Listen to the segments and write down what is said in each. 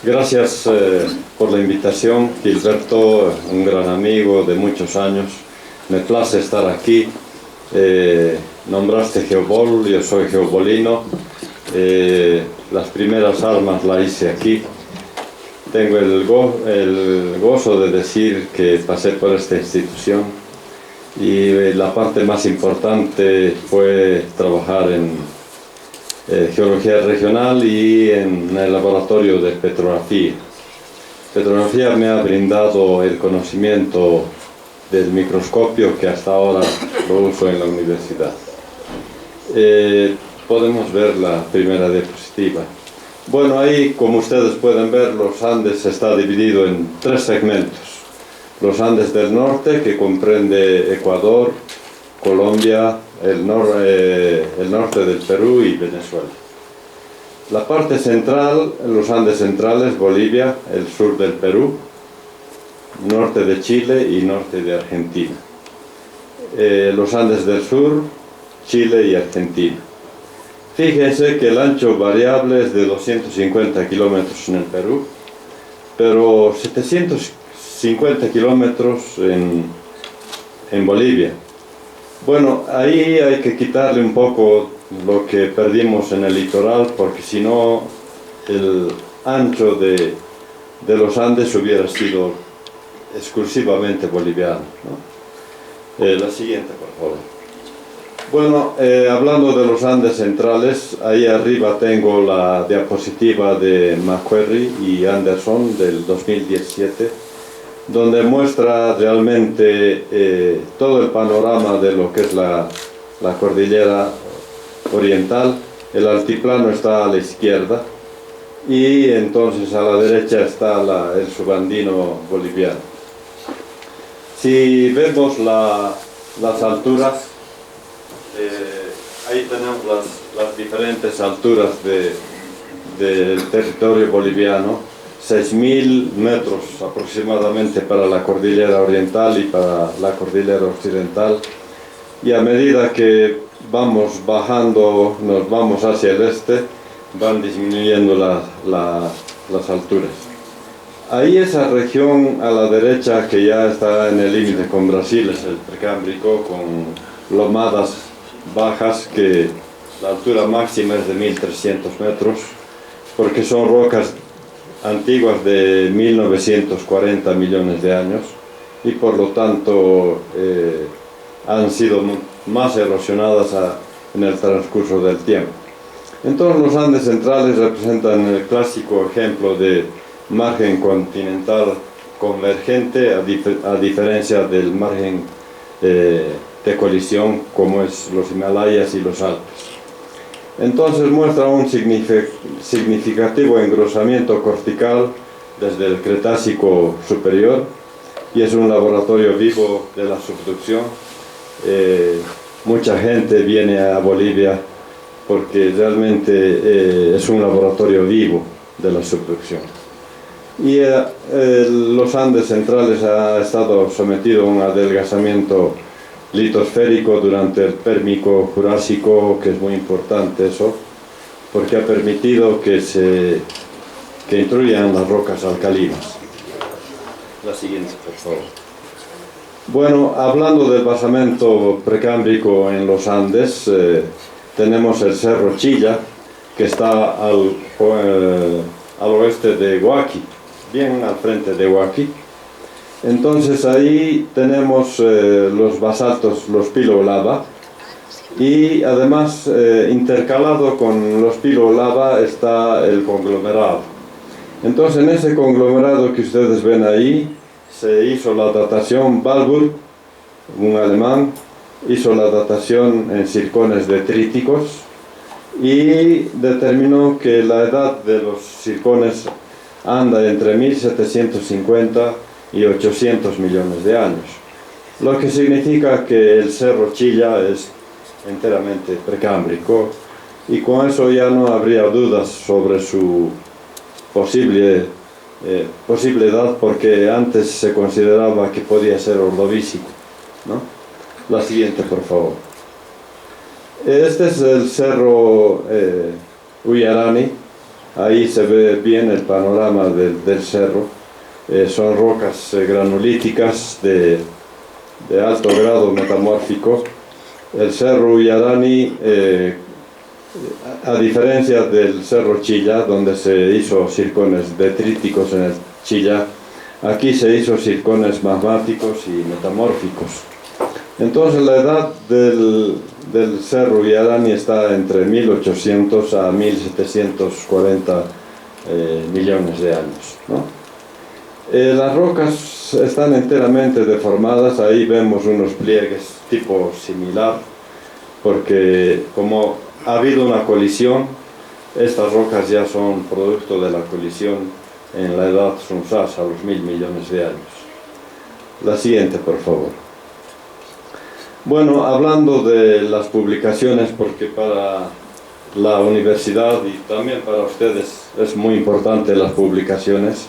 Gracias por la invitación, Gilberto, un gran amigo de muchos años. Me place estar aquí. Nombraste geobol, yo soy geobolino. Las primeras armas las hice aquí. Tengo el gozo de decir que pasé por esta institución y la parte más importante fue trabajar en geología regional y en el laboratorio de petrografía. Petrografía me ha brindado el conocimiento del microscopio que hasta ahora lo uso en la universidad. Podemos ver la primera diapositiva. Bueno, ahí, como ustedes pueden ver, los Andes está dividido en tres segmentos. Los Andes del norte, que comprende Ecuador, Colombia, el norte del Perú y Venezuela. La parte central, los Andes centrales, Bolivia, el sur del Perú, norte de Chile y norte de Argentina. Los Andes del sur, Chile y Argentina. Fíjense que el ancho variable es de 250 kilómetros en el Perú, pero 750 kilómetros en Bolivia. Bueno, ahí hay que quitarle un poco lo que perdimos en el litoral, porque si no, el ancho de los Andes hubiera sido exclusivamente boliviano, ¿no? La siguiente, por favor. Bueno, hablando de los Andes centrales, ahí arriba tengo la diapositiva de McQuarrie y Anderson del 2017, donde muestra realmente todo el panorama de lo que es la cordillera oriental. El altiplano está a la izquierda y entonces a la derecha está el subandino boliviano. Si vemos las alturas, ahí tenemos las diferentes alturas del territorio boliviano, 6.000 metros aproximadamente para la cordillera oriental y para la cordillera occidental, y a medida que vamos bajando, nos vamos hacia el este, van disminuyendo las alturas. Ahí esa región a la derecha que ya está en el límite con Brasil es el Precámbrico, con lomadas bajas que la altura máxima es de 1.300 metros, porque son rocas antiguas de 1940 millones de años y por lo tanto han sido más erosionadas en el transcurso del tiempo. Entonces los Andes centrales representan el clásico ejemplo de margen continental convergente, a diferencia del margen de colisión como es los Himalayas y los Alpes. Entonces muestra un significativo engrosamiento cortical desde el Cretácico superior y es un laboratorio vivo de la subducción. Mucha gente viene a Bolivia porque realmente es un laboratorio vivo de la subducción. Y los Andes centrales ha estado sometido a un adelgazamiento litosférico durante el Pérmico Jurásico, que es muy importante eso, porque ha permitido que intruyan las rocas alcalinas. La siguiente, por favor. Bueno, hablando del basamento precámbrico en los Andes, tenemos el Cerro Chilla, que está al oeste de Huaqui, bien al frente de Huaqui. Entonces ahí tenemos los basaltos, los pilolava, y además intercalado con los pilolava está el conglomerado. Entonces en ese conglomerado que ustedes ven ahí se hizo la datación. Balburg, un alemán, hizo la datación en circones detríticos y determinó que la edad de los circones anda entre 1750 y 800 millones de años, lo que significa que el Cerro Chilla es enteramente precámbrico, y con eso ya no habría dudas sobre su posible edad, porque antes se consideraba que podía ser ordovícico, ¿no? La siguiente, por favor. Este es el Cerro Uyarani, Ahí se ve bien el panorama del cerro. Son rocas granulíticas de alto grado metamórfico. El cerro Uyarani, a diferencia del cerro Chilla, donde se hizo zircones detríticos en el Chilla, aquí se hizo zircones magmáticos y metamórficos. Entonces la edad del cerro Uyarani está entre 1800 a 1740 millones de años, ¿no? Las rocas están enteramente deformadas. Ahí vemos unos pliegues tipo similar, porque como ha habido una colisión, estas rocas ya son producto de la colisión en la edad Sunsas, a los 1000 millones de años. La siguiente, por favor. Bueno, hablando de las publicaciones, porque para la universidad y también para ustedes es muy importante las publicaciones.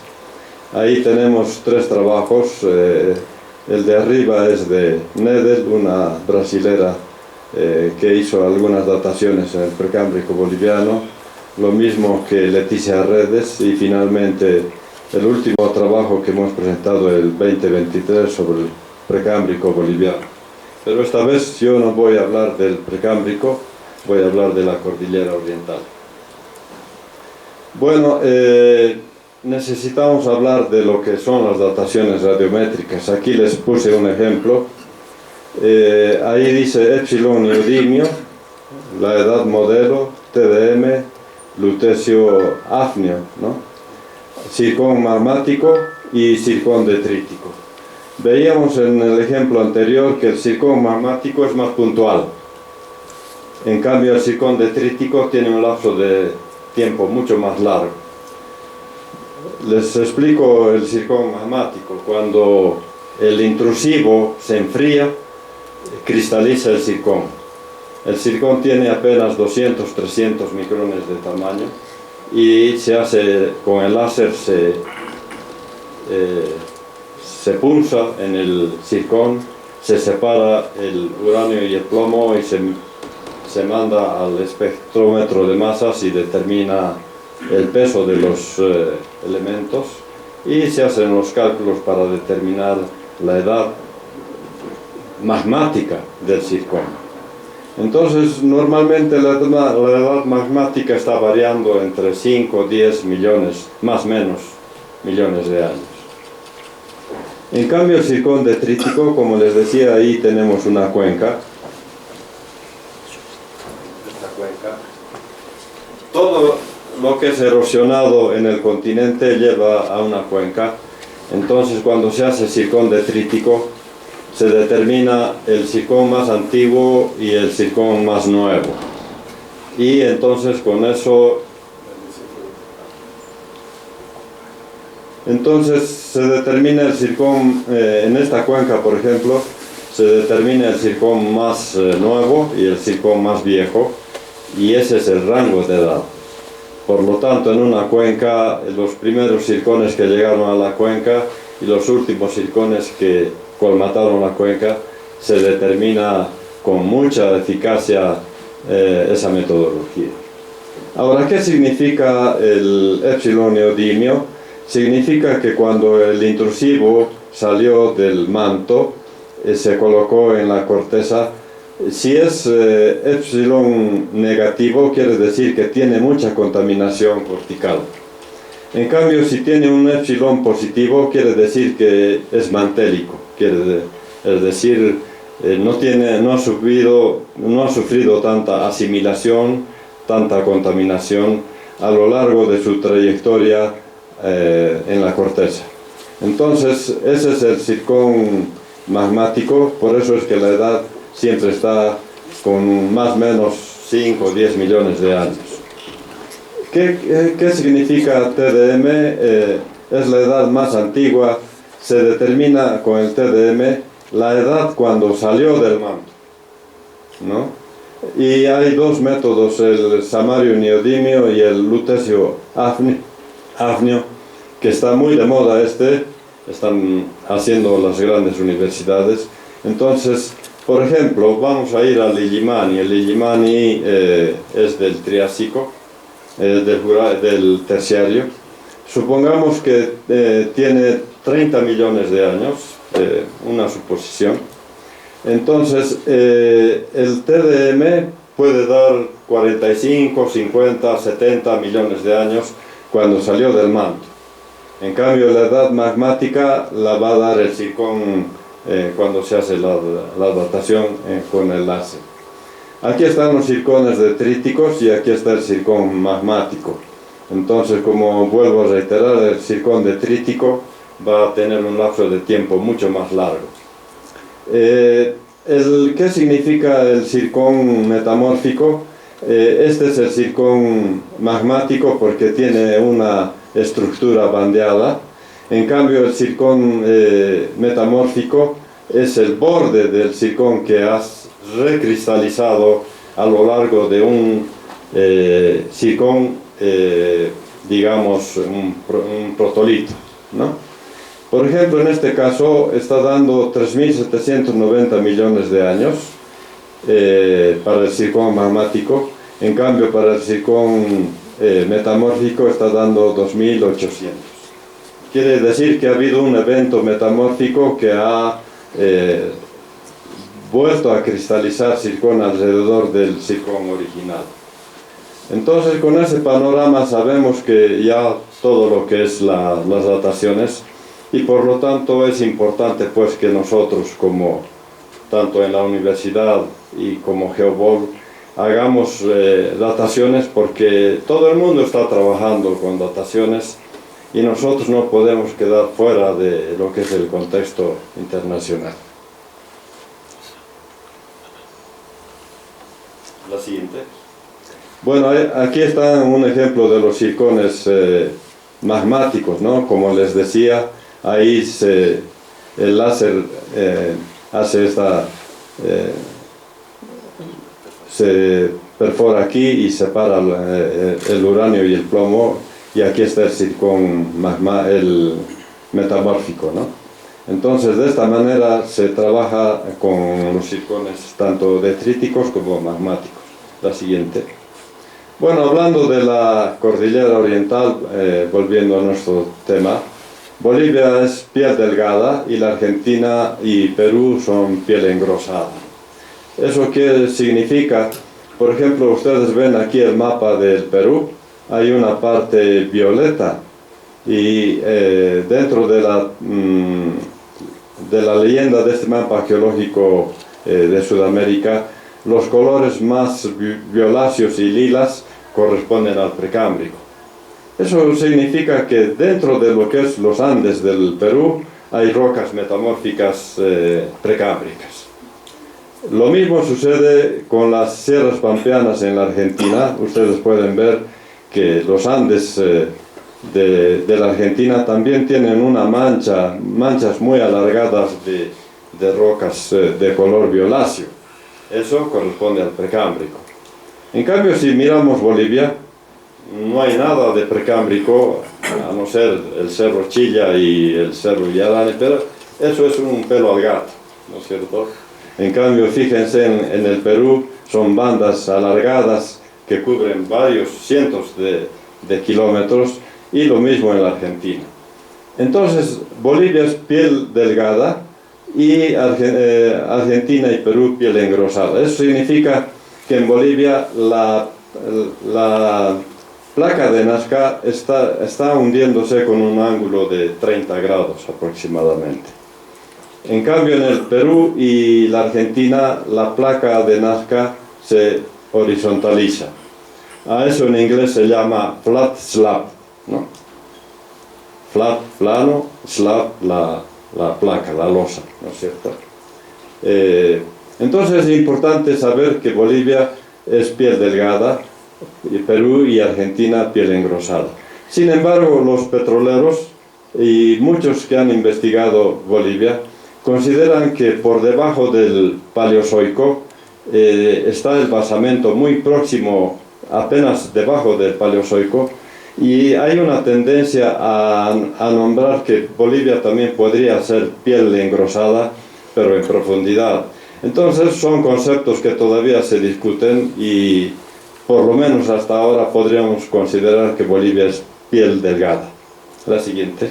Ahí tenemos 3 trabajos. El de arriba es de Nedel, una brasilera que hizo algunas dataciones en el Precámbrico boliviano, lo mismo que Leticia Redes, y finalmente el último trabajo que hemos presentado el 2023 sobre el Precámbrico boliviano. Pero esta vez yo no voy a hablar del Precámbrico, voy a hablar de la Cordillera Oriental. Bueno, necesitamos hablar de lo que son las dataciones radiométricas. Aquí les puse un ejemplo. Ahí dice Epsilon neodimio, la edad modelo, TDM, lutecio hafnio, ¿no? Zircón magmático y zircón detrítico. Veíamos en el ejemplo anterior que el zircón magmático es más puntual. En cambio, el zircón detrítico tiene un lapso de tiempo mucho más largo. Les explico el zircón magmático. Cuando el intrusivo se enfría, cristaliza el zircón. El zircón tiene apenas 200-300 micrones de tamaño y se hace con el láser, se pulsa en el zircón, se separa el uranio y el plomo y se manda al espectrómetro de masas y determina el peso de los elementos, y se hacen los cálculos para determinar la edad magmática del zircón. Entonces, normalmente la edad magmática está variando entre 5 o 10 millones, más o menos, millones de años. En cambio, el zircón detrítico, como les decía, ahí tenemos una cuenca. Esta cuenca. Todo lo que es erosionado en el continente lleva a una cuenca. Entonces, cuando se hace zircón detrítico, se determina el zircón más antiguo y el zircón más nuevo. Y entonces con eso, se determina el zircón, en esta cuenca por ejemplo, se determina el zircón más nuevo y el zircón más viejo, y ese es el rango de edad. Por lo tanto, en una cuenca, los primeros zircones que llegaron a la cuenca y los últimos zircones que colmataron la cuenca, se determina con mucha eficacia esa metodología. Ahora, ¿qué significa el epsilon neodimio? Significa que cuando el intrusivo salió del manto, se colocó en la corteza. Si es epsilon negativo, quiere decir que tiene mucha contaminación cortical. En cambio, si tiene un epsilon positivo, quiere decir que es mantélico, es decir, no ha sufrido tanta asimilación, tanta contaminación a lo largo de su trayectoria en la corteza. Entonces, ese es el zircón magmático. Por eso es que la edad siempre está con más o menos 5 o 10 millones de años. ¿Qué significa TDM? Es la edad más antigua. Se determina con el TDM la edad cuando salió del manto, ¿no? Y hay 2 métodos, el samario neodimio y el lutecio hafnio, que está muy de moda. Están haciendo las grandes universidades. Entonces, por ejemplo, vamos a ir al Illimani. El Illimani es del Triásico. del terciario. Supongamos que tiene 30 millones de años, una suposición. Entonces, el TDM puede dar 45, 50, 70 millones de años cuando salió del manto. En cambio, la edad magmática la va a dar el zircón cuando se hace la datación con el láser. Aquí están los zircones detríticos y aquí está el zircón magmático. Entonces, como vuelvo a reiterar, el zircón detrítico va a tener un lapso de tiempo mucho más largo. ¿Qué significa el zircón metamórfico? Este es el zircón magmático porque tiene una estructura bandeada. En cambio, el zircón metamórfico es el borde del zircón que has recristalizado a lo largo de un zircón, digamos, un protolito, ¿no? Por ejemplo, en este caso está dando 3.790 millones de años para el zircón magmático. En cambio, para el zircón metamórfico está dando 2.800. Quiere decir que ha habido un evento metamórfico que ha vuelto a cristalizar zircón alrededor del zircón original. Entonces, con ese panorama sabemos que ya todo lo que es las dataciones, y por lo tanto es importante pues que nosotros, como tanto en la universidad y como GeoBol, hagamos dataciones, porque todo el mundo está trabajando con dataciones y nosotros no podemos quedar fuera de lo que es el contexto internacional. La siguiente. Bueno, aquí está un ejemplo de los zircones magmáticos, ¿no? Como les decía, ahí el láser hace se perfora aquí y separa el uranio y el plomo, y aquí está el zircón el metamórfico, ¿no? Entonces, de esta manera se trabaja con los zircones tanto detríticos como magmáticos. La siguiente. Bueno, hablando de la cordillera oriental, volviendo a nuestro tema, Bolivia es piel delgada y la Argentina y Perú son piel engrosada. ¿Eso qué significa? Por ejemplo, ustedes ven aquí el mapa del Perú, hay una parte violeta, y dentro de la leyenda de este mapa geológico de Sudamérica, los colores más violáceos y lilas corresponden al Precámbrico. Eso significa que dentro de lo que es los Andes del Perú hay rocas metamórficas precámbricas. Lo mismo sucede con las sierras pampeanas en la Argentina. Ustedes pueden ver que los Andes de la Argentina también tienen manchas muy alargadas de rocas de color violáceo. Eso corresponde al Precámbrico. En cambio, si miramos Bolivia, no hay nada de Precámbrico, a no ser el Cerro Chilla y el Cerro Villarane, pero eso es un pelo al gato, ¿no es cierto? En cambio, fíjense, en el Perú son bandas alargadas que cubren varios cientos de kilómetros, y lo mismo en la Argentina. Entonces, Bolivia es piel delgada y Argentina y Perú piel engrosada. Eso significa que en Bolivia la placa de Nazca está hundiéndose con un ángulo de 30 grados aproximadamente. En cambio, en el Perú y la Argentina, la placa de Nazca se horizontaliza. A eso en inglés se llama flat slab, ¿no? Flat, plano, slab, la placa, la losa, ¿no es cierto? Entonces es importante saber que Bolivia es piel delgada, y Perú y Argentina piel engrosada. Sin embargo, los petroleros y muchos que han investigado Bolivia consideran que por debajo del Paleozoico está el basamento muy próximo, apenas debajo del Paleozoico, y hay una tendencia a nombrar que Bolivia también podría ser piel engrosada, pero en profundidad. Entonces son conceptos que todavía se discuten, y por lo menos hasta ahora podríamos considerar que Bolivia es piel delgada. La siguiente.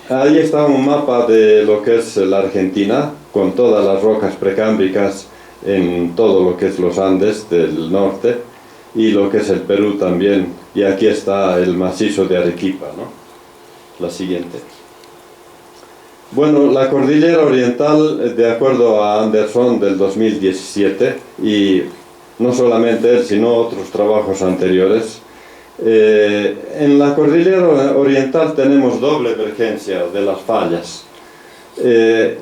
Ahí está un mapa de lo que es la Argentina, con todas las rocas precámbricas en todo lo que es los Andes del norte, y lo que es el Perú también, y aquí está el macizo de Arequipa, ¿no? La siguiente. Bueno, la cordillera oriental, de acuerdo a Anderson del 2017, y no solamente él, sino otros trabajos anteriores, en la cordillera oriental tenemos doble vergencia de las fallas.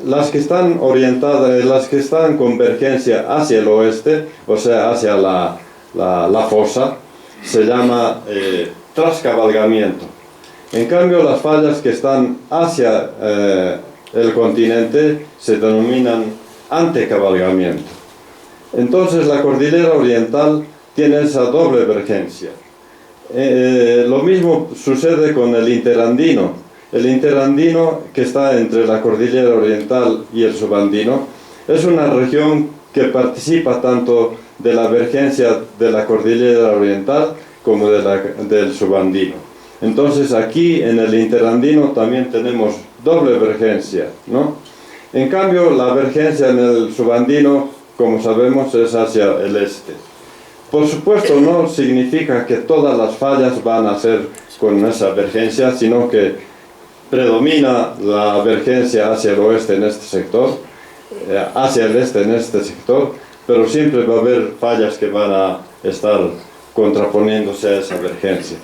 Las que están orientadas, las que están con vergencia hacia el oeste, o sea, hacia la fosa, se llama trascabalgamiento. En cambio, las fallas que están hacia el continente se denominan antecabalgamiento. Entonces, la cordillera oriental tiene esa doble vergencia. Lo mismo sucede con el interandino. El interandino, que está entre la cordillera oriental y el subandino, es una región que participa tanto de la vergencia de la cordillera oriental como del subandino. Entonces aquí en el interandino también tenemos doble vergencia, ¿no? En cambio, la vergencia en el subandino, como sabemos, es hacia el este. Por supuesto, no significa que todas las fallas van a ser con esa vergencia, sino que predomina la vergencia hacia el oeste en este sector, hacia el este en este sector, pero siempre va a haber fallas que van a estar contraponiéndose a esa vergencia.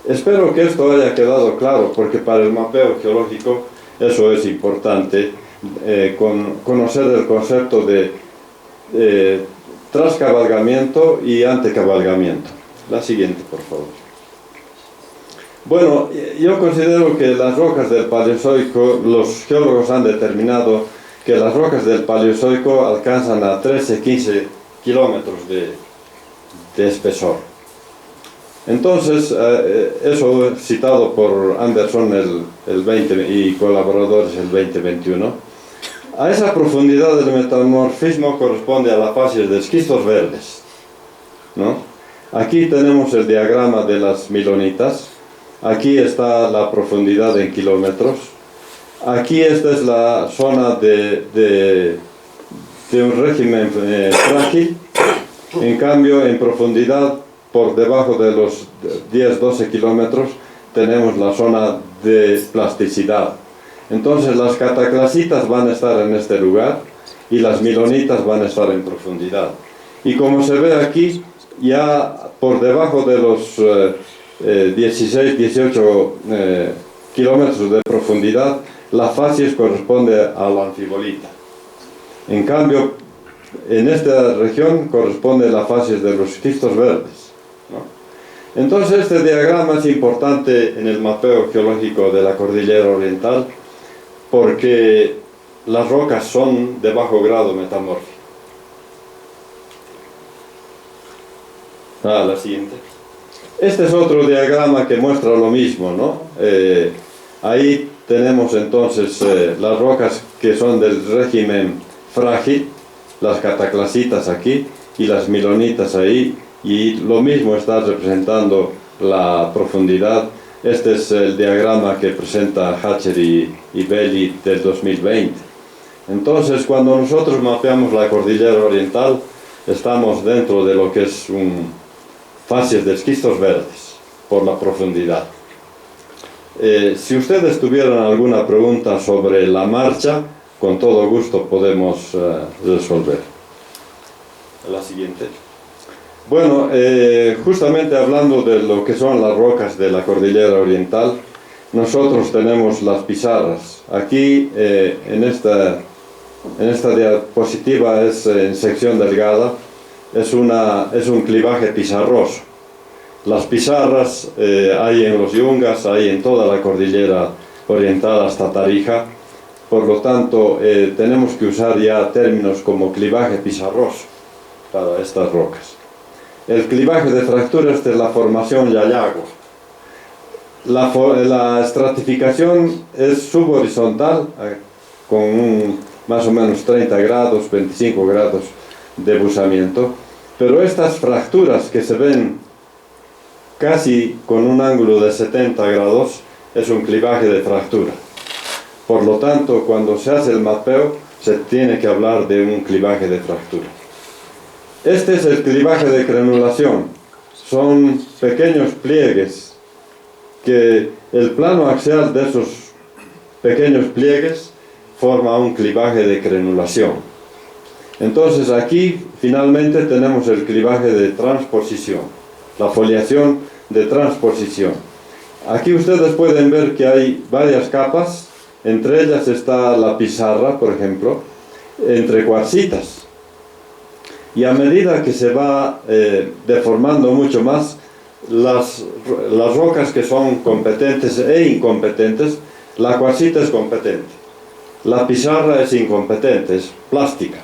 Espero que esto haya quedado claro, porque para el mapeo geológico eso es importante, conocer el concepto de trascabalgamiento y antecabalgamiento. La siguiente, por favor. Bueno, yo considero que las rocas del Paleozoico, los geólogos han determinado que las rocas del Paleozoico alcanzan a 13-15 kilómetros de espesor. Entonces, eso citado por Anderson el 20 y colaboradores el 2021, a esa profundidad del metamorfismo corresponde a la fase de esquistos verdes, ¿no? Aquí tenemos el diagrama de las milonitas. Aquí está la profundidad en kilómetros. Aquí esta es la zona de un régimen frágil. En cambio, en profundidad, por debajo de los 10-12 kilómetros, tenemos la zona de plasticidad. Entonces las cataclasitas van a estar en este lugar y las milonitas van a estar en profundidad. Y como se ve aquí, ya por debajo de los 16-18 kilómetros de profundidad, la facies corresponde a la anfibolita. En cambio, en esta región corresponde la facies de los esquistos verdes, ¿no? Entonces este diagrama es importante en el mapeo geológico de la cordillera oriental, porque las rocas son de bajo grado metamórfico. La siguiente. Este es otro diagrama que muestra lo mismo, ¿no? Ahí tenemos entonces las rocas que son del régimen frágil, las cataclasitas aquí y las milonitas ahí, y lo mismo está representando la profundidad. Este es el diagrama que presenta Hatcher y Belli del 2020. Entonces, cuando nosotros mapeamos la cordillera oriental, estamos dentro de lo que es facies de esquistos verdes, por la profundidad. Si ustedes tuvieran alguna pregunta sobre la marcha, con todo gusto podemos resolver. La siguiente. Bueno, justamente hablando de lo que son las rocas de la cordillera oriental, nosotros tenemos las pizarras. Aquí, en esta diapositiva es en sección delgada, es un clivaje pizarroso. Las pizarras hay en los Yungas, hay en toda la cordillera oriental hasta Tarija. Por lo tanto, tenemos que usar ya términos como clivaje pizarroso para estas rocas. El clivaje de fracturas de la formación Yayago. La estratificación es subhorizontal, con más o menos 30 grados, 25 grados debusamiento, pero estas fracturas que se ven casi con un ángulo de 70 grados es un clivaje de fractura. Por lo tanto, cuando se hace el mapeo, se tiene que hablar de un clivaje de fractura. Este es el clivaje de crenulación. Son pequeños pliegues que el plano axial de esos pequeños pliegues forma un clivaje de crenulación. Entonces aquí finalmente tenemos el clivaje de transposición, la foliación de transposición. Aquí ustedes pueden ver que hay varias capas, entre ellas está la pizarra, por ejemplo, entre cuarcitas. Y a medida que se va deformando mucho más, las rocas que son competentes e incompetentes, la cuarcita es competente, la pizarra es incompetente, es plástica.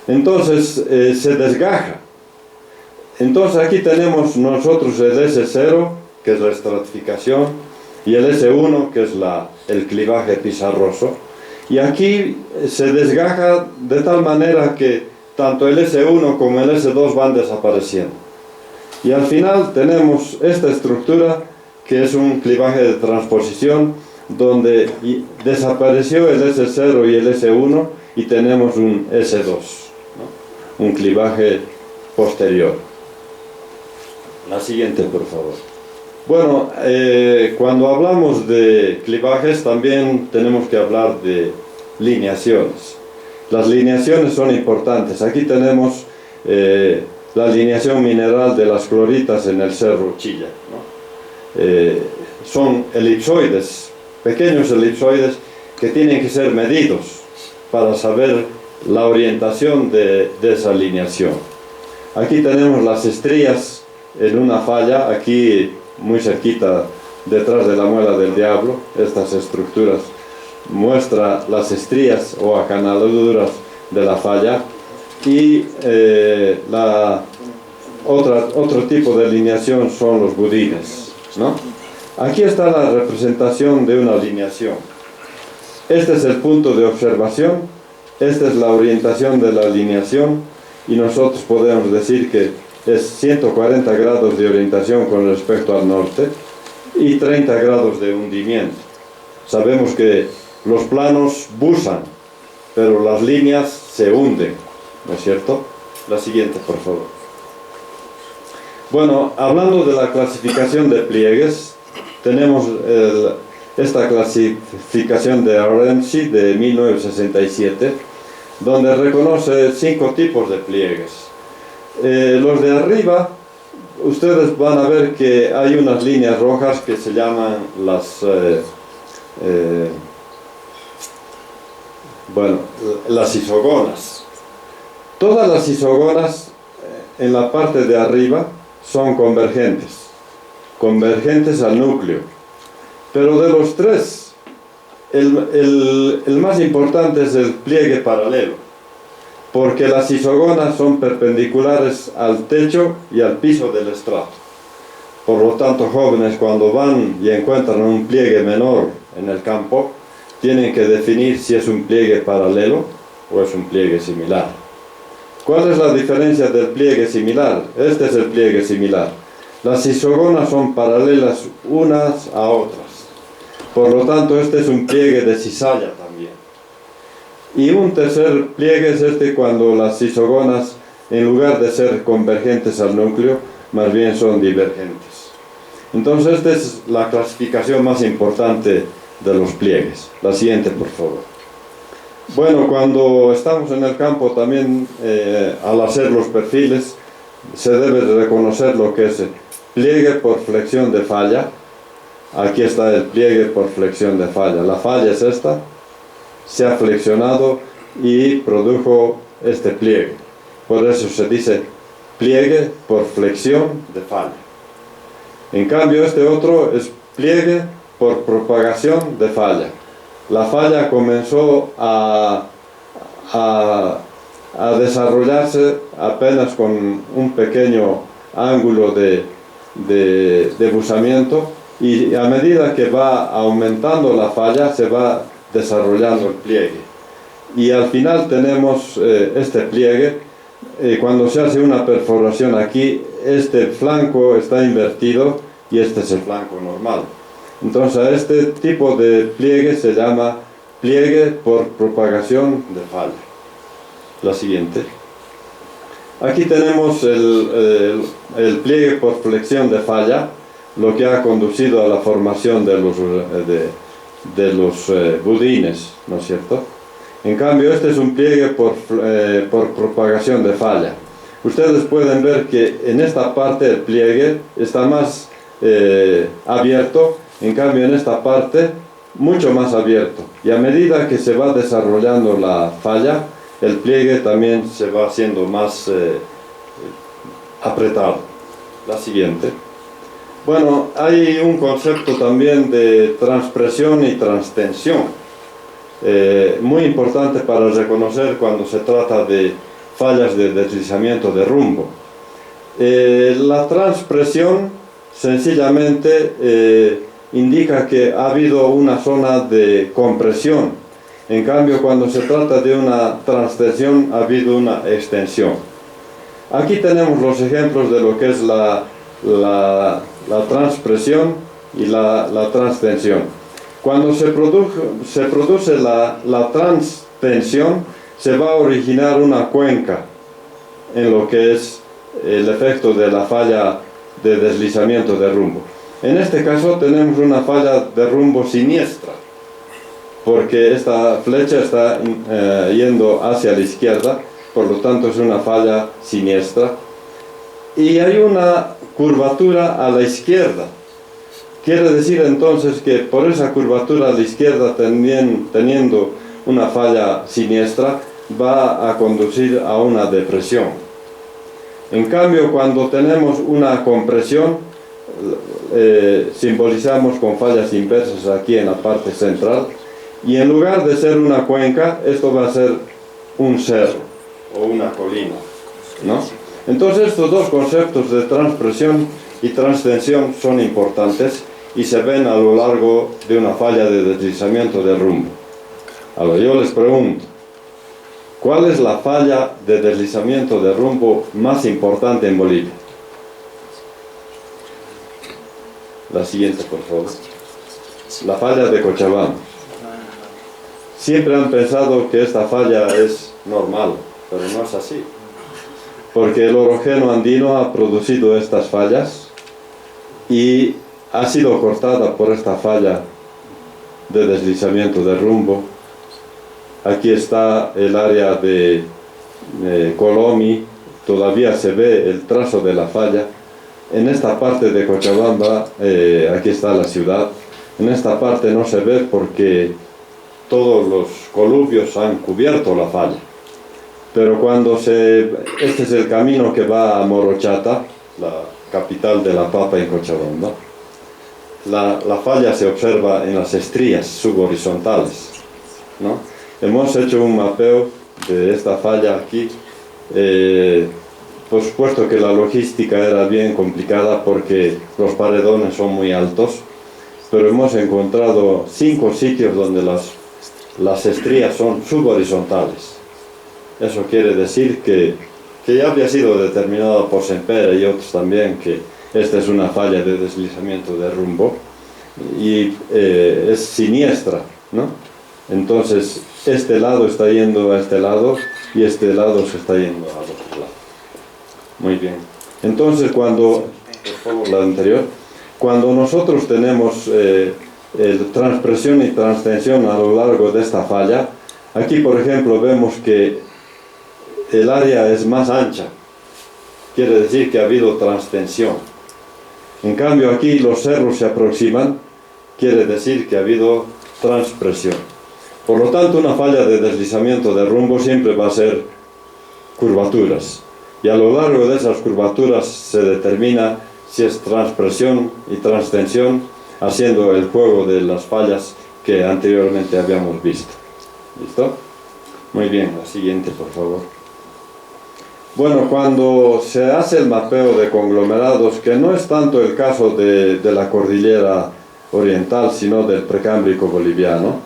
Entonces se desgaja. Entonces aquí tenemos nosotros el S0, que es la estratificación, y el S1, que es el clivaje pizarroso. Y aquí se desgaja de tal manera que tanto el S1 como el S2 van desapareciendo. Y al final tenemos esta estructura que es un clivaje de transposición donde desapareció el S0 y el S1 y tenemos un S2, ¿no? Un clivaje posterior. La siguiente, por favor. Bueno, cuando hablamos de clivajes también tenemos que hablar de lineaciones. Las lineaciones son importantes. Aquí tenemos la alineación mineral de las cloritas en el Cerro Chilla, ¿no? Son elipsoides, pequeños elipsoides que tienen que ser medidos para saber la orientación de esa alineación. Aquí tenemos las estrías en una falla, aquí muy cerquita detrás de la muela del diablo. Estas estructuras muestran las estrías o acanaladuras de la falla. Y otro tipo de alineación son los budines, ¿no? Aquí está la representación de una alineación. Este es el punto de observación, esta es la orientación de la alineación, y nosotros podemos decir que es 140 grados de orientación con respecto al norte y 30 grados de hundimiento. Sabemos que los planos busan, pero las líneas se hunden, ¿no es cierto? La siguiente, por favor. Bueno, hablando de la clasificación de pliegues, tenemos esta clasificación de Arendsky de 1967, donde reconoce 5 tipos de pliegues. Los de arriba, ustedes van a ver que hay unas líneas rojas que se llaman las isogonas. Todas las isogonas en la parte de arriba son convergentes al núcleo. Pero de los 3, el más importante es el pliegue paralelo, porque las isogonas son perpendiculares al techo y al piso del estrato. Por lo tanto, jóvenes, cuando van y encuentran un pliegue menor en el campo, tienen que definir si es un pliegue paralelo o es un pliegue similar. ¿Cuál es la diferencia del pliegue similar? Este es el pliegue similar. Las isogonas son paralelas unas a otras. Por lo tanto, este es un pliegue de cizalla también. Y un tercer pliegue es este cuando las isogonas, en lugar de ser convergentes al núcleo, más bien son divergentes. Entonces, esta es la clasificación más importante de los pliegues. La siguiente, por favor. Bueno, cuando estamos en el campo también, al hacer los perfiles, se debe reconocer lo que es pliegue por flexión de falla. Aquí está el pliegue por flexión de falla. La falla es esta, se ha flexionado y produjo este pliegue. Por eso se dice pliegue por flexión de falla. En cambio, este otro es pliegue por propagación de falla. La falla comenzó a desarrollarse apenas con un pequeño ángulo de buzamiento, y a medida que va aumentando la falla se va desarrollando el pliegue, y al final tenemos este pliegue cuando se hace una perforación aquí, este flanco está invertido y este es el flanco normal. Entonces a este tipo de pliegue se llama pliegue por propagación de falla. La siguiente. Aquí tenemos el pliegue por flexión de falla, lo que ha conducido a la formación de los budines, ¿no es cierto? En cambio, este es un pliegue por propagación de falla. Ustedes pueden ver que en esta parte el pliegue está más abierto, en cambio en esta parte mucho más abierto. Y a medida que se va desarrollando la falla, el pliegue también se va haciendo más apretado. La siguiente. Bueno, hay un concepto también de transpresión y transtensión, muy importante para reconocer cuando se trata de fallas de deslizamiento de rumbo. La transpresión sencillamente indica que ha habido una zona de compresión. En cambio, cuando se trata de una transtensión, ha habido una extensión. Aquí tenemos los ejemplos de lo que es la transpresión y la transtensión. Cuando se produce la transtensión, se va a originar una cuenca en lo que es el efecto de la falla de deslizamiento de rumbo. En este caso tenemos una falla de rumbo siniestra, porque esta flecha está yendo hacia la izquierda, por lo tanto es una falla siniestra. Y hay una curvatura a la izquierda. Quiere decir entonces que por esa curvatura a la izquierda, teniendo una falla siniestra, va a conducir a una depresión. En cambio, cuando tenemos una compresión, simbolizamos con fallas inversas aquí en la parte central, y en lugar de ser una cuenca, esto va a ser un cerro o una colina, ¿no? Entonces estos dos conceptos de transpresión y transtensión son importantes y se ven a lo largo de una falla de deslizamiento de rumbo. Ahora yo les pregunto, ¿cuál es la falla de deslizamiento de rumbo más importante en Bolivia? La siguiente, por favor. La falla de Cochabamba. Siempre han pensado que esta falla es normal, pero no es así. Porque el orogeno andino ha producido estas fallas y ha sido cortada por esta falla de deslizamiento de rumbo. Aquí está el área de Colomi, todavía se ve el trazo de la falla. En esta parte de Cochabamba, aquí está la ciudad. En esta parte no se ve porque todos los coluvios han cubierto la falla. Pero cuando este es el camino que va a Morochata, la capital de la papa en Cochabamba, la falla se observa en las estrías subhorizontales, ¿no? Hemos hecho un mapeo de esta falla aquí. Por supuesto que la logística era bien complicada porque los paredones son muy altos, pero hemos encontrado 5 sitios donde las estrías son subhorizontales. Eso quiere decir que ya había sido determinado por Sempere y otros también que esta es una falla de deslizamiento de rumbo y es siniestra, ¿no? Entonces este lado está yendo a este lado y este lado se está yendo al otro lado. Muy bien. Entonces cuando, por favor, la anterior, cuando nosotros tenemos transpresión y transtensión a lo largo de esta falla, aquí por ejemplo vemos que el área es más ancha, quiere decir que ha habido transtensión. En cambio aquí los cerros se aproximan, quiere decir que ha habido transpresión. Por lo tanto, una falla de deslizamiento de rumbo siempre va a ser curvaturas, y a lo largo de esas curvaturas se determina si es transpresión y transtensión, haciendo el juego de las fallas que anteriormente habíamos visto. ¿Listo? Muy bien, la siguiente, por favor. Bueno, cuando se hace el mapeo de conglomerados, que no es tanto el caso de la cordillera oriental, sino del precámbrico boliviano,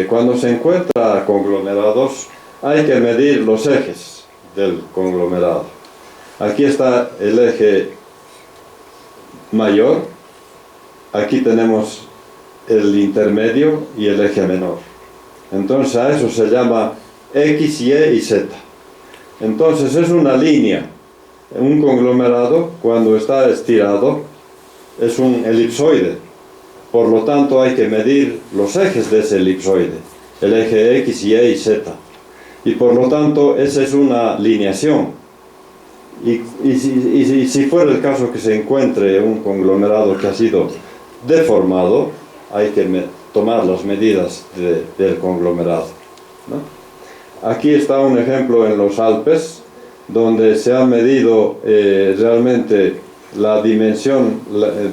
cuando se encuentra conglomerados, hay que medir los ejes del conglomerado. Aquí está el eje mayor, aquí tenemos el intermedio y el eje menor. Entonces a eso se llama X, Y y Z. Entonces es una línea. Un conglomerado, cuando está estirado, es un elipsoide. Por lo tanto hay que medir los ejes de ese elipsoide, el eje X, Y y Z. Y por lo tanto esa es una lineación. Y si fuera el caso que se encuentre un conglomerado que ha sido deformado, hay que tomar las medidas del conglomerado, ¿no? Aquí está un ejemplo en los Alpes, donde se ha medido realmente la dimensión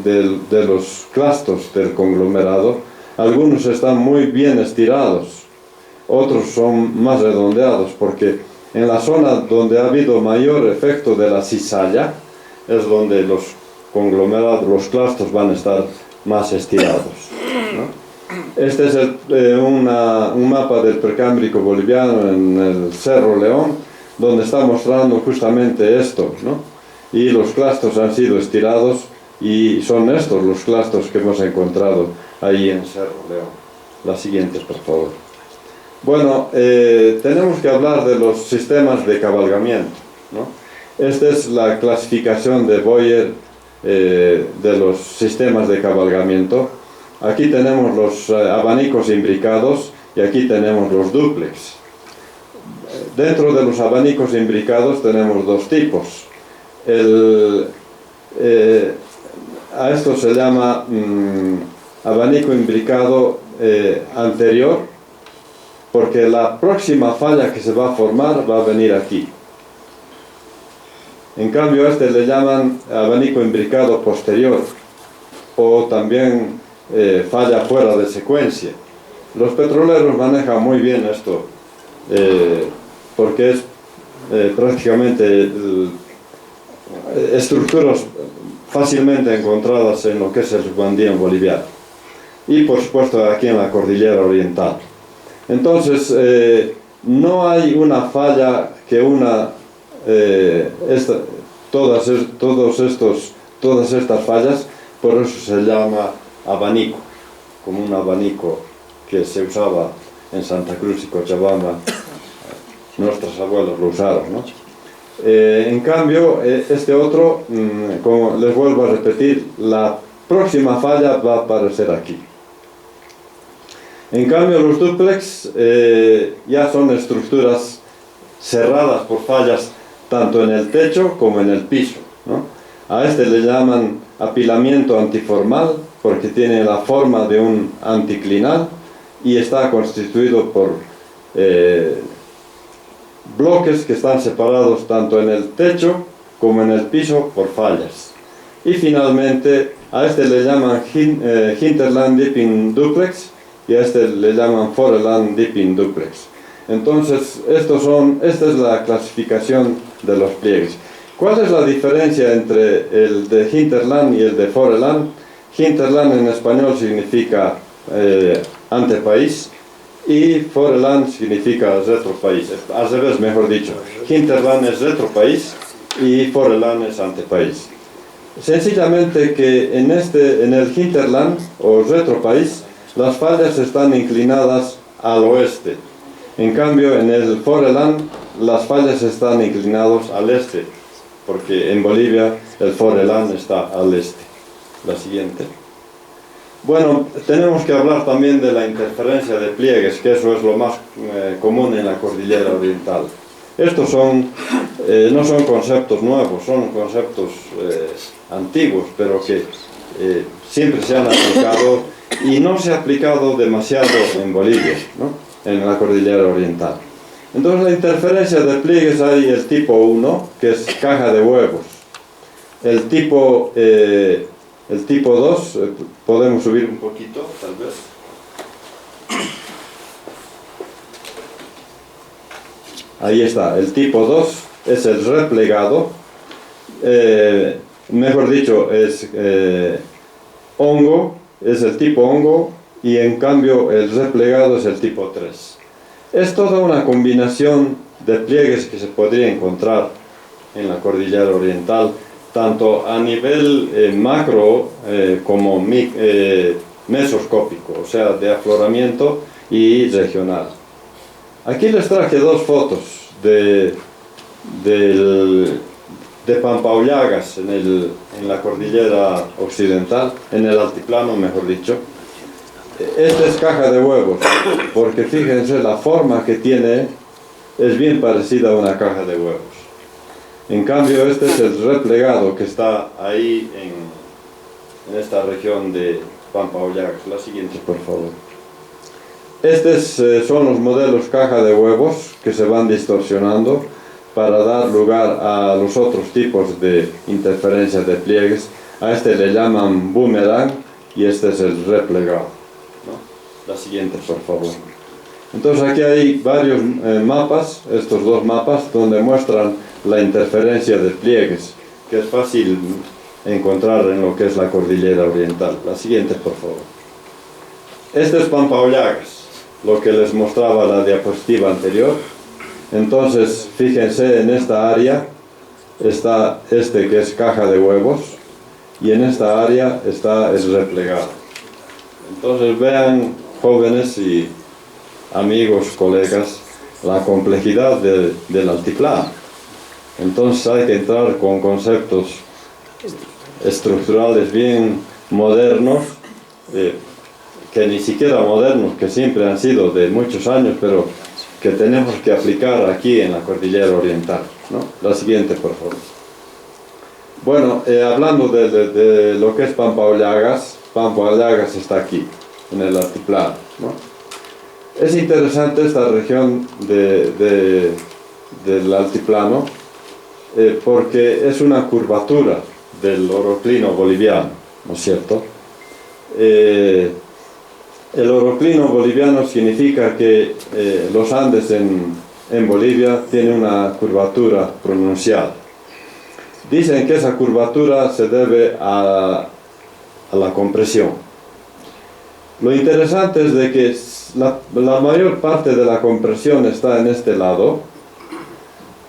de los clastos del conglomerado. Algunos están muy bien estirados, otros son más redondeados, porque en la zona donde ha habido mayor efecto de la cizalla es donde los conglomerados, los clastos van a estar más estirados, ¿no? Este es un mapa del Precámbrico boliviano en el Cerro León, donde está mostrando justamente esto, ¿no? Y los clastos han sido estirados y son estos los clastos que hemos encontrado ahí en Cerro León. Las siguientes, por favor. Bueno, tenemos que hablar de los sistemas de cabalgamiento, ¿no? Esta es la clasificación de Boyer de los sistemas de cabalgamiento. Aquí tenemos los abanicos imbricados y aquí tenemos los dúplex. Dentro de los abanicos imbricados tenemos dos tipos. A esto se llama abanico imbricado anterior, porque la próxima falla que se va a formar va a venir aquí. En cambio, a este le llaman abanico imbricado posterior, o también falla fuera de secuencia. Los petroleros manejan muy bien esto, porque es prácticamente estructuras fácilmente encontradas en lo que es el subandino boliviano y por supuesto aquí en la cordillera oriental. Entonces no hay una falla que una todas estas fallas, por eso se llama abanico, como un abanico que se usaba en Santa Cruz y Cochabamba. Nuestros abuelos lo usaron, ¿no? En cambio, este otro, como les vuelvo a repetir, la próxima falla va a aparecer aquí. En cambio, los dúplex ya son estructuras cerradas por fallas tanto en el techo como en el piso, ¿no? A este le llaman apilamiento antiformal porque tiene la forma de un anticlinal y está constituido por bloques que están separados tanto en el techo como en el piso por fallas. Y finalmente a este le llaman hinterland dipping duplex y a este le llaman foreland dipping duplex. Entonces esta es la clasificación de los pliegues. ¿Cuál es la diferencia entre el de hinterland y el de foreland? Hinterland en español significa antepaís y foreland significa retropaís, al revés, mejor dicho. Hinterland es retropaís y foreland es antepaís. Sencillamente que en el hinterland o retropaís las fallas están inclinadas al oeste. En cambio, en el foreland las fallas están inclinadas al este, porque en Bolivia el foreland está al este. La siguiente. Bueno, tenemos que hablar también de la interferencia de pliegues, que eso es lo más común en la cordillera oriental. Estos no son conceptos nuevos, son conceptos antiguos, pero que siempre se han aplicado y no se ha aplicado demasiado en Bolivia, ¿no? En la cordillera oriental. Entonces, la interferencia de pliegues hay el tipo 1, que es caja de huevos. El tipo 2, podemos subir un poquito, tal vez. Ahí está, el tipo 2 es el replegado, mejor dicho, es hongo, es el tipo hongo, y en cambio el replegado es el tipo 3. Es toda una combinación de pliegues que se podría encontrar en la cordillera oriental, tanto a nivel macro como mesoscópico, o sea, de afloramiento y regional. Aquí les traje dos fotos de Pampaollagas en la cordillera occidental, en el altiplano mejor dicho. Esta es caja de huevos, porque fíjense la forma que tiene, es bien parecida a una caja de huevos. En cambio este es el replegado que está ahí en esta región de Pampaollagas. La siguiente, por favor. Estos son los modelos caja de huevos que se van distorsionando para dar lugar a los otros tipos de interferencias de pliegues. A este le llaman boomerang y este es el replegado, ¿no? La siguiente, por favor. Entonces aquí hay varios mapas, estos dos mapas, donde muestran la interferencia de pliegues, que es fácil encontrar en lo que es la cordillera oriental. La siguiente, por favor. Este es Pampaollagas, lo que les mostraba la diapositiva anterior. Entonces, fíjense, en esta área está este que es caja de huevos y en esta área está el replegado. Entonces, vean, jóvenes y amigos, colegas, la complejidad del altiplano. Entonces hay que entrar con conceptos estructurales bien modernos, que ni siquiera modernos, que siempre han sido de muchos años, pero que tenemos que aplicar aquí en la cordillera oriental, ¿no? La siguiente, por favor. Bueno, hablando de lo que es Pampaollagas, Pampaollagas está aquí, en el altiplano, ¿no? Es interesante esta región del altiplano, porque es una curvatura del oroclino boliviano, ¿no es cierto? El oroclino boliviano significa que los Andes en Bolivia tienen una curvatura pronunciada. Dicen que esa curvatura se debe a la compresión. Lo interesante es de que la mayor parte de la compresión está en este lado,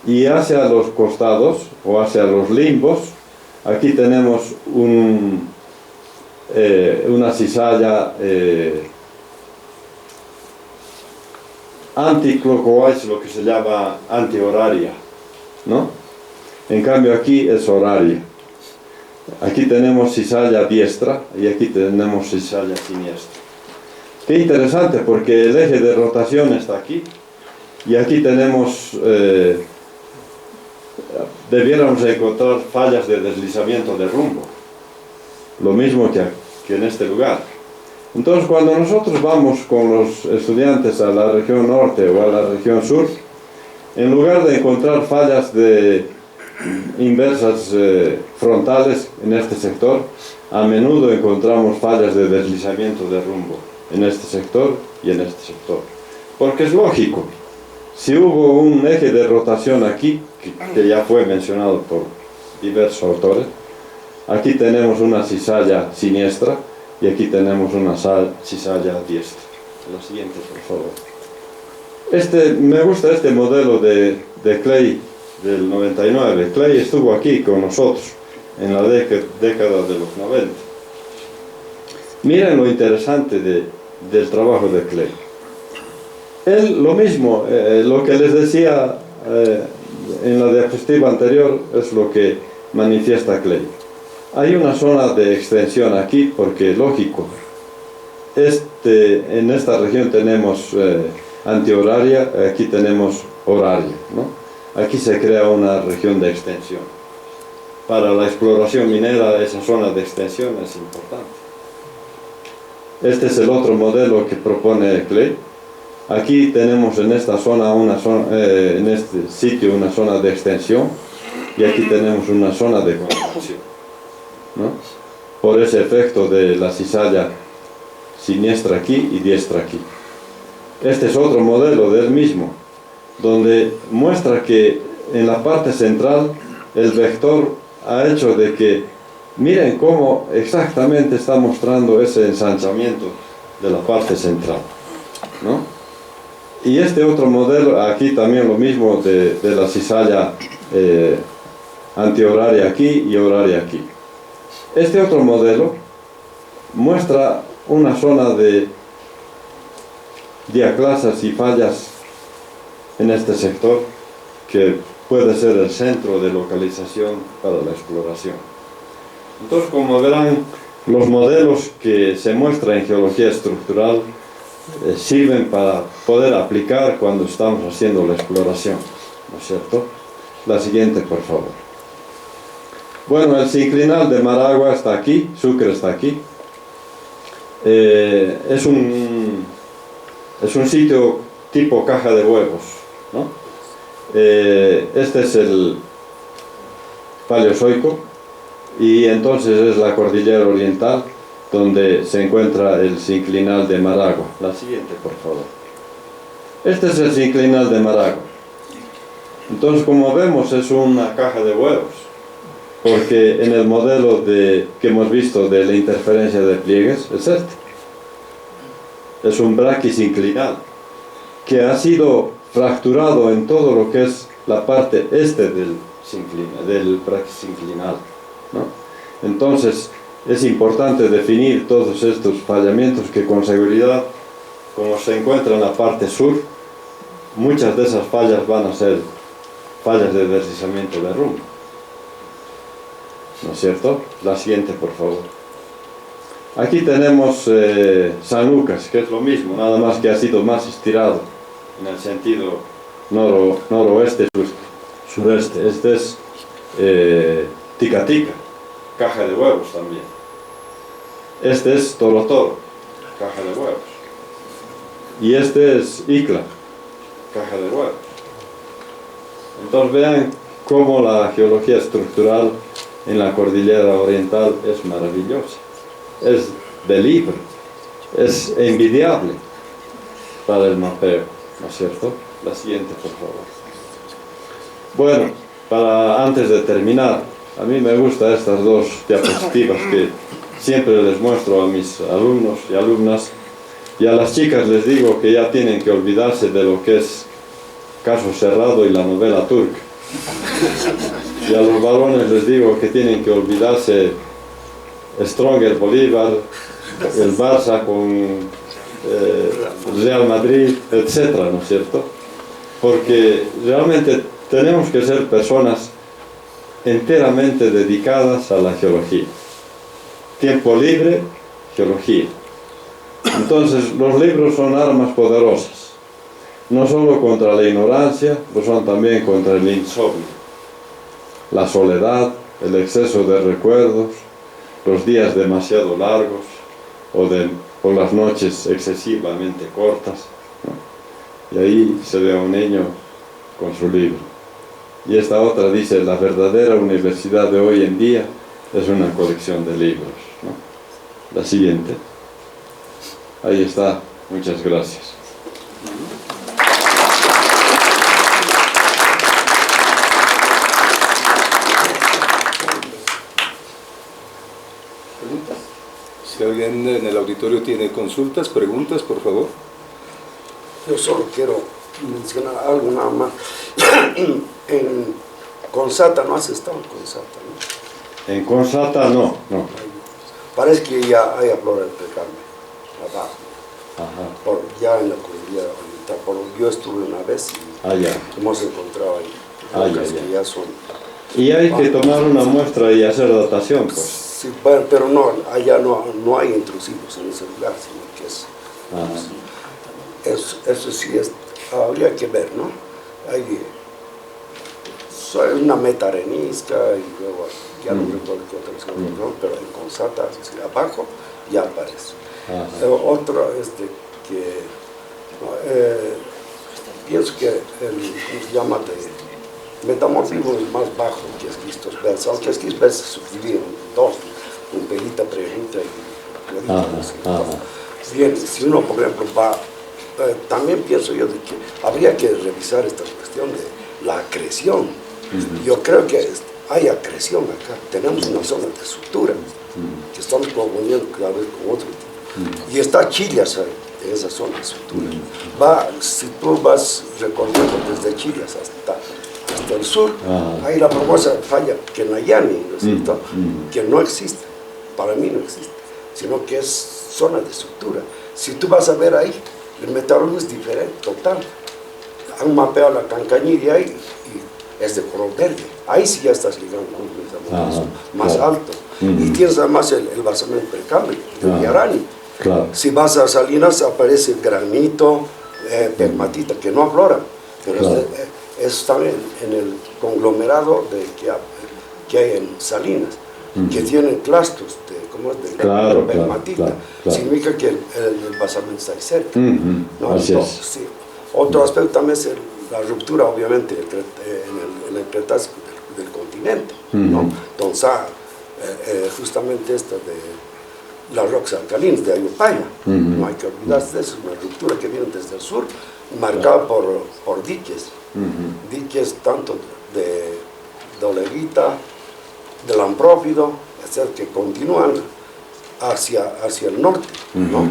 y hacia los costados o hacia los limbos, aquí tenemos una cizalla anticlockwise, lo que se llama antihoraria, ¿no? En cambio aquí es horaria. Aquí tenemos cizalla diestra y aquí tenemos cizalla siniestra. Qué interesante, porque el eje de rotación está aquí y aquí tenemos debiéramos encontrar fallas de deslizamiento de rumbo, lo mismo que en este lugar. Entonces, cuando nosotros vamos con los estudiantes a la región norte o a la región sur, en lugar de encontrar fallas inversas frontales en este sector, a menudo encontramos fallas de deslizamiento de rumbo en este sector y en este sector, porque es lógico. Si hubo un eje de rotación aquí, que ya fue mencionado por diversos autores, aquí tenemos una cizalla siniestra y aquí tenemos una cizalla diestra. Lo siguiente, por favor. Me gusta este modelo de Clay del 99. Clay estuvo aquí con nosotros en la década de los 90. Miren lo interesante del trabajo de Clay. Él, lo mismo, lo que les decía en la diapositiva anterior es lo que manifiesta Clay. Hay una zona de extensión aquí, porque lógico, en esta región tenemos antihoraria, aquí tenemos horaria, ¿no? Aquí se crea una región de extensión. Para la exploración minera esa zona de extensión es importante. Este es el otro modelo que propone Clay. Aquí tenemos en esta zona, en este sitio, una zona de extensión, y aquí tenemos una zona de contracción, ¿no? Por ese efecto de la cizalla siniestra aquí y diestra aquí. Este es otro modelo del mismo, donde muestra que en la parte central el vector ha hecho de que, miren cómo exactamente está mostrando ese ensanchamiento de la parte central, ¿no? Y este otro modelo, aquí también lo mismo de la cizalla antihoraria aquí y horaria aquí. Este otro modelo muestra una zona de diaclasas y fallas en este sector que puede ser el centro de localización para la exploración. Entonces, como verán, los modelos que se muestran en geología estructural sirven para poder aplicar cuando estamos haciendo la exploración, ¿no es cierto? La siguiente, por favor. Bueno, el sinclinal de Maragua está aquí, Sucre está aquí. Es un sitio tipo caja de huevos, ¿no? Este es el Paleozoico y entonces es la cordillera oriental donde se encuentra el sinclinal de Maragua. La siguiente, por favor. Este es el sinclinal de Maragua. Entonces, como vemos, es una caja de huevos, porque en el modelo que hemos visto de la interferencia de pliegues es este. Es un braquisinclinal que ha sido fracturado en todo lo que es la parte este del braquisinclinal, ¿no? Entonces, es importante definir todos estos fallamientos que con seguridad, como se encuentra en la parte sur, muchas de esas fallas van a ser fallas de deslizamiento de rumbo, ¿no es cierto? La siguiente, por favor. Aquí tenemos San Lucas, que es lo mismo, nada más que ha sido más estirado en el sentido noroeste, sureste. Este es Tica Tica, caja de huevos también. Este es Toro Toro, caja de huevos. Y este es Icla, caja de huevos. Entonces vean cómo la geología estructural en la cordillera oriental es maravillosa. Es de libro, es envidiable para el mapeo, ¿no es cierto? La siguiente, por favor. Bueno, antes de terminar, a mí me gustan estas dos diapositivas que siempre les muestro a mis alumnos y alumnas, y a las chicas les digo que ya tienen que olvidarse de lo que es Caso Cerrado y la novela turca. Y a los varones les digo que tienen que olvidarse Stronger Bolívar, el Barça con Real Madrid, etcétera, ¿no es cierto? Porque realmente tenemos que ser personas enteramente dedicadas a la geología. Tiempo libre, geología. Entonces, los libros son armas poderosas, no solo contra la ignorancia, lo son también contra el insomnio, la soledad, el exceso de recuerdos, los días demasiado largos o las noches excesivamente cortas, ¿no? Y ahí se ve a un niño con su libro. Y esta otra dice, la verdadera universidad de hoy en día es una colección de libros, ¿no? La siguiente. Ahí está. Muchas gracias. Si alguien en el auditorio tiene consultas, preguntas, por favor. Yo solo quiero mencionar algo nada más. En Consata, ¿no has estado en Consata? ¿No? En Consata no. Parece que ya hay flora del Carmen, abajo. Ajá. Ya en la cordillera oriental. Yo estuve una vez y hemos encontrado ahí rocas que ya son... Y hay que tomar una muestra y hacer datación, pues. Sí, pero no, allá no hay intrusivos en ese lugar, sino que es... Eso sí habría que ver, ¿no? Hay una meta arenisca y luego ya no recuerdo qué otras cosas, ¿no? Pero en Consata, abajo, ya aparece. Otro que pienso que ¿cómo se llama? De metamorfismo es más bajo que esquistos verdes, aunque esquistos verdes se subdividen en dos, un pelita, pregunta y bien, si uno por ejemplo va, también pienso yo de que habría que revisar esta cuestión de la acreción. Yo creo que hay acreción acá, tenemos una zona de sutura que estamos confundiendo cada vez con otro tipo. Y está Chillas en esa zona de sutura. Si tú vas recorriendo desde Chillas hasta el sur, ahí la famosa falla Kenayani, ¿no es cierto? Que no existe, para mí no existe, sino que es zona de sutura. Si tú vas a ver ahí, el metalurgo es diferente, total. Han mapeado la Cancañiri ahí y es de color verde. Ahí sí ya estás ligando con un metalurgo más alto. Y tienes además el basamento precámbrico de Yarani. Si vas a Salinas aparece granito, pegmatita, que no aflora, pero están en el conglomerado que hay en Salinas, que tienen clastros de pegmatita. Significa que el basamento está ahí cerca. ¿No? Entonces, sí. Otro aspecto también es la ruptura, obviamente, en el Cretácico del continente, ¿no? Entonces, justamente esta de las rocas alcalinas de Ayopaya, no hay que olvidarse de eso, una ruptura que viene desde el sur, marcada por diques, diques tanto de Oleguita, del Amprófido, que continúan hacia el norte, ¿no?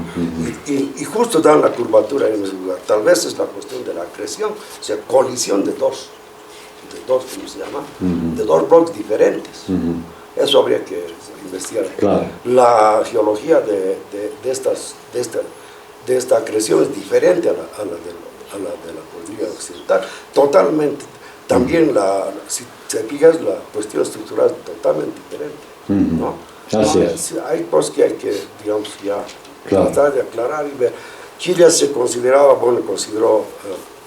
Y justo dan la curvatura en ese lugar. Tal vez es la cuestión de la acreción, o sea, colisión de dos, ¿cómo se llama? De dos bloques diferentes. Eso habría que investigar. La geología de esta acreción es diferente a la de la cordillera occidental, totalmente. También, si te fijas, la cuestión estructural es totalmente diferente, ¿no? Hay cosas que hay que, digamos, ya tratar de aclarar y ver. Chile se consideró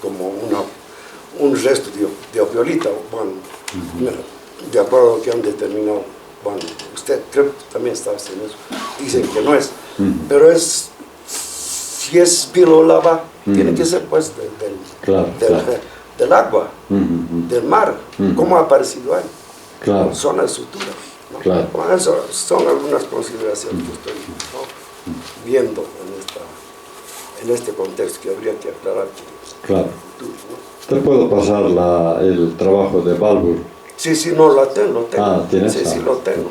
como un resto de opiolita, de acuerdo a lo que han determinado. Bueno, usted creo que también está en eso. Dicen que no es, pero si es pirolava, tiene que ser pues del agua, del mar. ¿Cómo ha aparecido ahí? Zona de sutura. ¿No? Bueno, eso son algunas consideraciones que estoy viendo en este contexto que habría que aclarar. Te puedo pasar el trabajo de Balbur. Sí, no, lo tengo. ¿Tienes? Sí, lo tengo.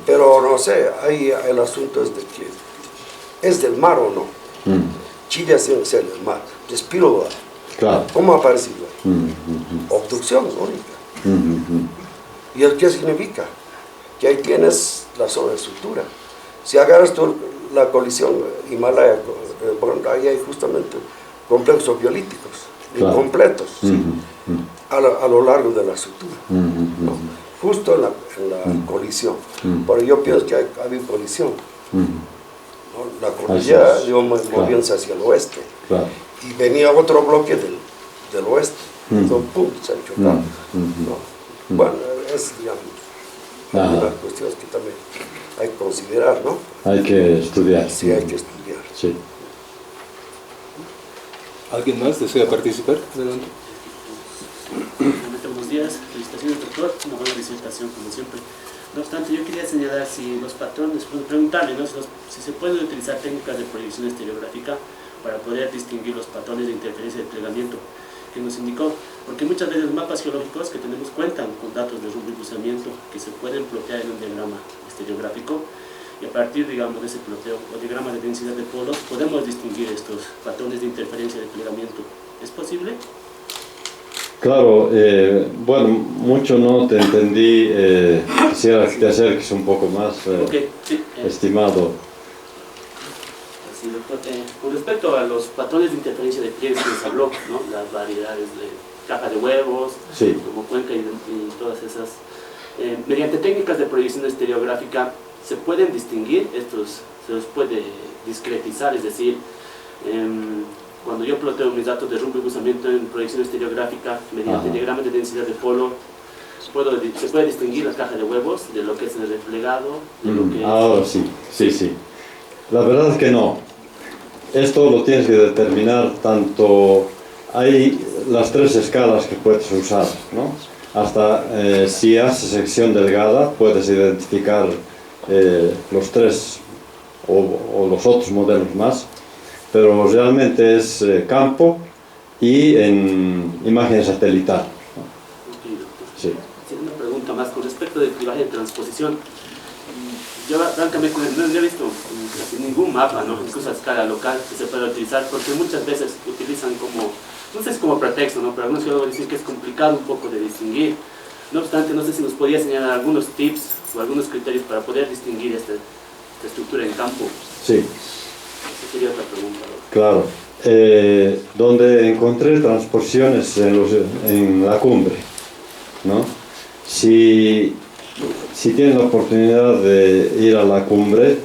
Pero no sé, ahí el asunto es de que es del mar o no. Chile tiene que ser del mar. Es pirolava. ¿Cómo ha aparecido? Obducción única. ¿Y el qué significa? Que ahí tienes la zona de sutura. Si agarras tú la colisión Himalaya, bueno, ahí hay justamente complejos opiolíticos, incompletos, a lo largo de la sutura, ¿no? Justo en la colisión. Pero yo pienso que ha habido colisión, ¿no? La cordillera moviéndose hacia el oeste, y venía otro bloque del oeste, entonces pum, se han chocado, ¿no? Bueno, es, digamos, algunas cuestiones que también hay que considerar, ¿no? Hay que estudiar. Sí, hay que estudiar. Sí. ¿Alguien más desea participar? Adelante. Buenos días, felicitaciones doctor, una buena disertación como siempre. No obstante, yo quería señalar si los patrones, preguntarle, ¿no? si se pueden utilizar técnicas de proyección estereográfica para poder distinguir los patrones de interferencia de plegamiento que nos indicó, porque muchas veces los mapas geológicos que tenemos cuentan con datos de rumbo y cruzamiento que se pueden plotear en un diagrama estereográfico, y a partir, digamos, de ese ploteo o diagrama de densidad de polos podemos distinguir estos patrones de interferencia de plegamiento. ¿Es posible? Claro, bueno, mucho no te entendí, quisiera que te acerques un poco más, estimado. Sí, doctor, con respecto a los patrones de interferencia de pliegues que les habló, ¿no? Las variedades de caja de huevos, como cuenca y todas esas, mediante técnicas de proyección estereográfica se pueden distinguir estos, se los puede discretizar, es decir, cuando yo ploteo mis datos de rumbo y cruzamiento en proyección estereográfica mediante diagramas de densidad de polo, se puede distinguir la caja de huevos de lo que es el replegado, de lo que ahora sí. La verdad es que no. Esto lo tienes que determinar tanto, hay las tres escalas que puedes usar, ¿no? Hasta si haces sección delgada puedes identificar los tres o los otros modelos más, pero realmente es campo y en imagen satelital. Sí. Una pregunta más con respecto del clivaje de transposición. yo francamente no he visto casi ningún mapa, ¿no? Incluso a escala local que se pueda utilizar, porque muchas veces utilizan como, no sé si como pretexto, ¿no? Pero algunos geólogos dicen que es complicado un poco de distinguir. No obstante, no sé si nos podría señalar algunos tips o algunos criterios para poder distinguir esta estructura en campo. Sí. Esa sería otra pregunta, ¿no? Claro. Donde encontré transposiciones en la cumbre, ¿no? Si tienes la oportunidad de ir a la cumbre,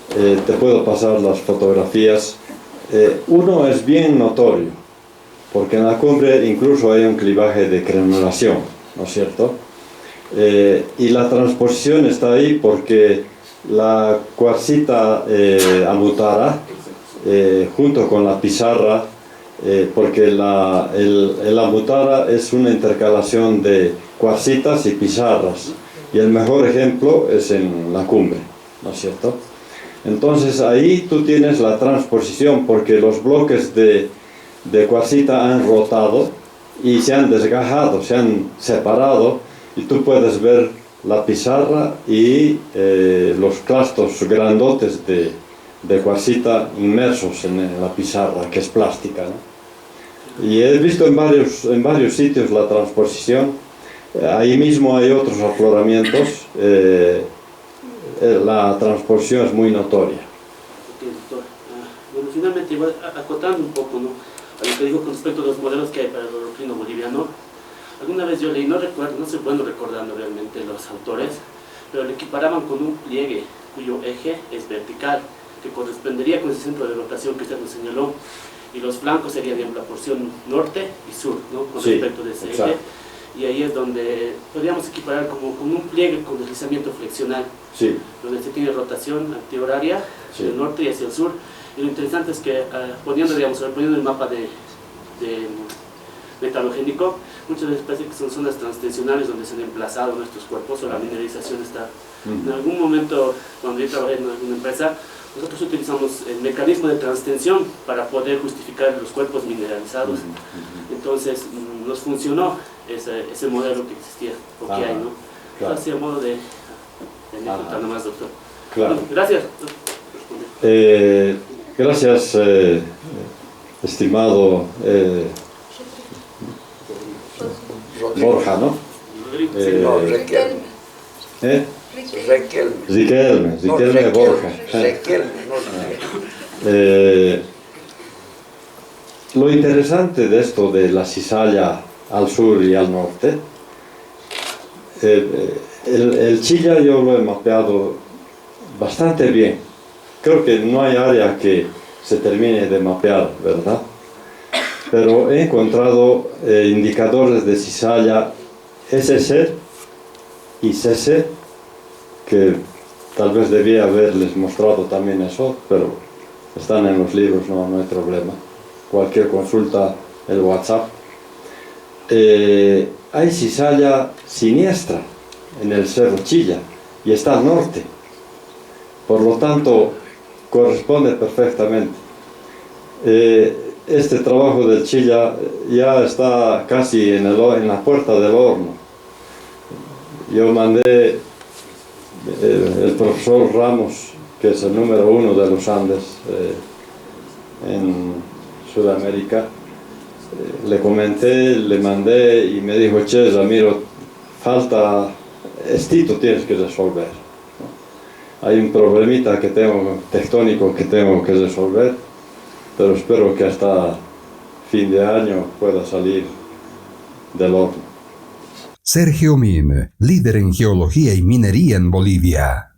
te puedo pasar las fotografías. Uno es bien notorio, porque en la cumbre incluso hay un clivaje de crenulación, ¿no es cierto? Y la transposición está ahí porque la cuarcita Amutara, junto con la pizarra, porque el Amutara es una intercalación de cuarcitas y pizarras, y el mejor ejemplo es en la cumbre, ¿no es cierto? Entonces ahí tú tienes la transposición, porque los bloques de cuarcita han rotado y se han desgajado, se han separado, y tú puedes ver la pizarra y los clastos grandotes de cuarcita inmersos en la pizarra, que es plástica, ¿no? Y he visto en varios sitios la transposición. Ahí mismo hay otros afloramientos. La transposición es muy notoria. Ok, doctor. Bueno, finalmente, igual, acotando un poco, ¿no?, a lo que dijo con respecto a los modelos que hay para el oroclino boliviano. Alguna vez yo leí, no recuerdo, no soy bueno recordando realmente los autores, pero lo equiparaban con un pliegue cuyo eje es vertical, que correspondería con ese centro de rotación que usted nos señaló, y los flancos serían, digamos, la porción norte y sur, ¿no?, con respecto de ese eje. Y ahí es donde podríamos equiparar como un pliegue con deslizamiento flexional, sí, donde se tiene rotación antihoraria, sí, del norte y hacia el sur. Y lo interesante es que poniendo el mapa de metalogénico, muchas veces parece que son zonas transtensionales donde se han emplazado nuestros cuerpos, o la mineralización está. En algún momento, cuando yo trabajé en alguna empresa, nosotros utilizamos el mecanismo de transtensión para poder justificar los cuerpos mineralizados. Entonces nos funcionó ese modelo que existía, o que hay, ¿no? Claro. Así a modo de anécdota nomás, doctor. Claro. Bueno, gracias. Gracias, estimado Borja, ¿no? Riquelme. Riquelme Borja. Lo interesante de esto de la cizalla al sur y al norte, el Chilla yo lo he mapeado bastante bien. Creo que no hay área que se termine de mapear, ¿verdad? Pero he encontrado indicadores de cizalla SS y CC, que tal vez debía haberles mostrado también eso, pero están en los libros, no hay problema. Cualquier consulta, el WhatsApp. Hay cizalla siniestra en el Cerro Chilla y está al norte. Por lo tanto, corresponde perfectamente. Este trabajo del Chilla ya está casi en la puerta del horno. Yo mandé el profesor Ramos, que es el número 1 de los Andes en Sudamérica, le comenté, le mandé y me dijo: che, Ramiro, falta estito, tienes que resolver, ¿no? Hay un problemita tectónico que tengo que resolver, pero espero que hasta fin de año pueda salir del horno. Sergio Min, líder en geología y minería en Bolivia.